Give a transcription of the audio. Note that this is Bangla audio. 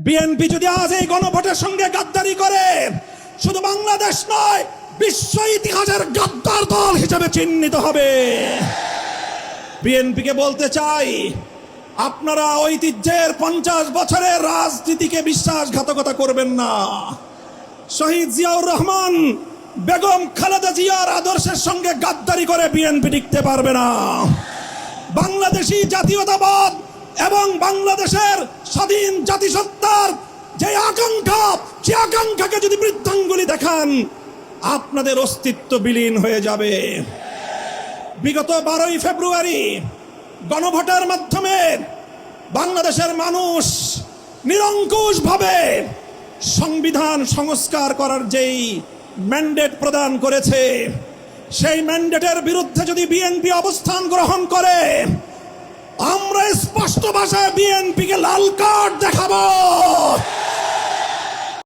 বিএনপি যদি আজ এই গণভোটের সঙ্গে গাদ্দারি করে, শুধু বাংলাদেশ নয়, বিশ্ব ইতিহাসের গাদ্দার দল হিসেবে চিহ্নিত হবে। বিএনপিকে বলতে চাই, আপনারা ঐতিহ্যের 50 বছরের রাজনীতিকে বিশ্বাসঘাতকতা করবেন না। শহীদ জিয়াউর রহমান, বেগম খালেদা জিয়ার আদর্শের সঙ্গে গাদ্দারি করে বিএনপি টিকতে পারবে না। বাংলাদেশি জাতীয়তাবাদ এবং বাংলাদেশের স্বাধীন জাতিসত্তার যে আকাঙ্ক্ষা, সে আকাঙ্ক্ষাকে যদি বৃদ্ধাঙ্গুলি দেখান, আপনাদের অস্তিত্ব বিলীন হয়ে যাবে। বিগত 12ই ফেব্রুয়ারি গণভোটের মাধ্যমে বাংলাদেশের মানুষ নিরঙ্কুশভাবে সংবিধান সংস্কার করার যেই ম্যান্ডেট প্রদান করেছে, সেই ম্যান্ডেটের বিরুদ্ধে যদি বিএনপি অবস্থান গ্রহণ করে, আমরা স্পষ্ট ভাষায় বিএনপিকে লাল কার্ড দেখাবো।